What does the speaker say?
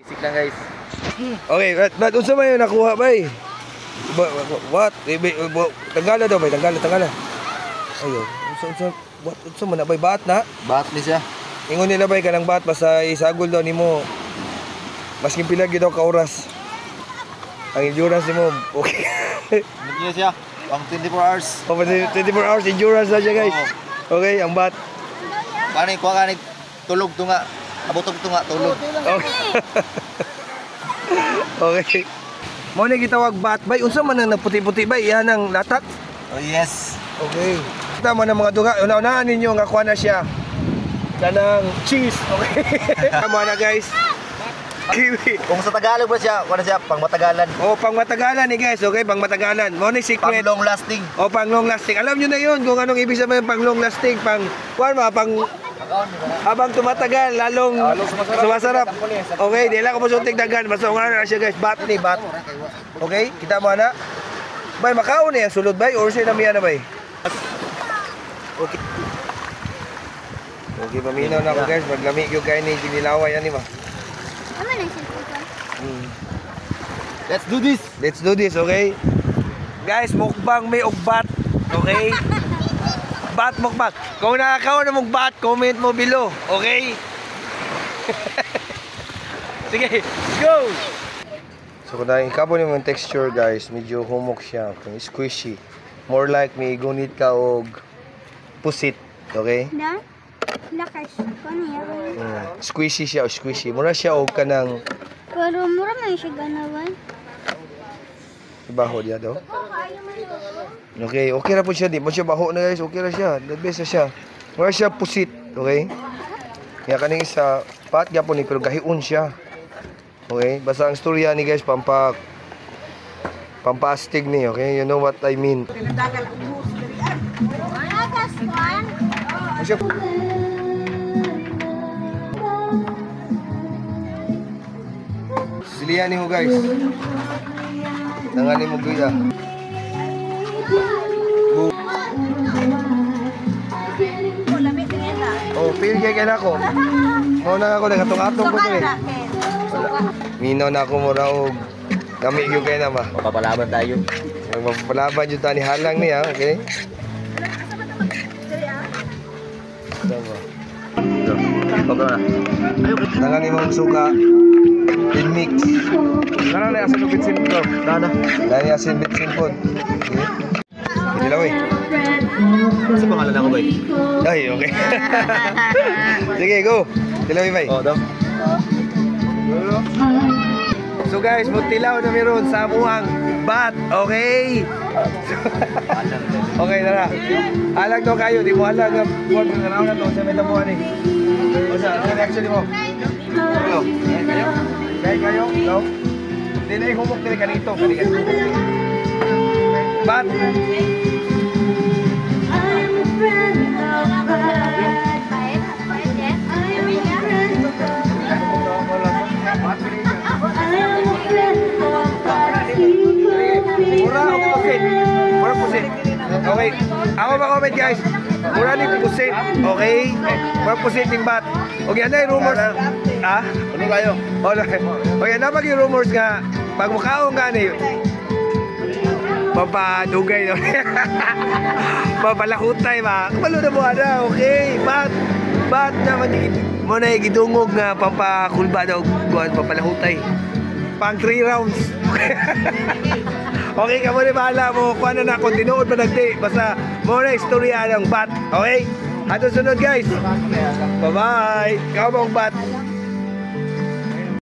Sik lang guys. Okay, but unsa man yung nakuha bay? What? Tanggala daw bay, tanggala. Ayo, unsa man na bay bat na? Bat ni siya. Ingon nila bay kanang bat basta isagol daw nimo. Maski pila gyud ka oras. Ang endurance nimo, okay. Niya siya. Pang 24 hours. Oh, 24 hours endurance na siya guys. Okay, ang bat. Kani kuha kani tulog tunga. Abotog tunga tulog. Okay. Okay. Mo ni gitawag bat bay, unsa man ang puti-puti bay? Yan ang latak. Oh yes. Okay. Tama na mga duga. Una-unahan ninyo nga kuha na siya. Kanang cheese. Okay. Tama na guys. Kiwi. Kung sa Tagalog ba siya, kuha na siya pang matagalan. Oh, pang matagalan eh guys. Okay, pang matagalan. Mo ni secret. Pang long lasting. Oh, pang long lasting. Alam niyo na 'yun kung anong ibig sabihin pang long lasting, pang kuan ba pang habang tumatagal lalong sumasarap. Okay, di lang ko masuntik dagan. Basta nga na siya guys. Bat ni bat. Okay, kita mo na. Bay makaon ni ang sulod bay or siya namiya na bay. Okay. Okay, paminaw na ako guys. Maglami yung kain ni Ginilaway yan ba? Ano na siya po? Let's do this. Let's do this, okay? Guys, mukbang may ugbat. Okay? Bat mukbang. Kung nakakaon na mukbat, comment mo below. Okay? Sige, go! So kung nakikabo niyo yung texture guys, medyo humok siya. Squishy. More like may gunit ka og pusit. Okay? Na? Lakas. Kano yan? Squishy siya o squishy. Mura siya og kanang Pero mura man siya ganawan. ibaho diya do. Okay, okay ra po siya. Di mo siya baho na guys. Okay ra siya. The best na siya. Mura siya pusit. Okay? Kaya kaning isa, pat gyapon ni pero gahiun siya. Okay? Basta ang storya ni guys, pampastig ni. Okay? You know what I mean. Siya Silihan ni mo guys. Nangani mo guya. Oh, feel kay kana ko. Mo na ako nagatong-atong ko dire. Minaw na ako mo ra og kami gyud kay na ba. Mapapalaban tayo. Mapapalaban jud tani halang niya, okay? Tama. Nangani mo suka. In mix. Nana na asin bitsin ko. Nana. Nani asin bitsin po. Okay. Dilaw eh. Sa pangalan ako bay. Ay, okay. Sige, go. Dilaw bay. Oh, daw. So guys, magtilaw na meron sa amuhang bat. Okay? Okay, tara. Alag daw kayo. Di mo alag. Buwan ka na to. Sa metabuhan eh. O sa, ano reaction mo? Ano? Kayo? Kayo? No? Hindi na yung humok nila kanito. Bat! Mura o pusit? Mura pusit. Okay. Ako ba-comment guys? Mura ni pusit. Okay? Mura pusit yung bat. Okay, ano yung rumors? Ha? Ano kayo? Okay, ano ba yung rumors nga? Pag mukhaong nga ni papadugay no? Papalahutay ba? Kapalo na mo ana, okay? Bat na mo na gidungog nga pampakulba daw kuan papalahutay. Pang 3 rounds. Okay, kamo ni bahala mo kuan na kung tinuod pa nagdi. Basta mo na istorya ng bat. Okay? Ato sunod guys. Bye-bye. Ikaw ba ang bat?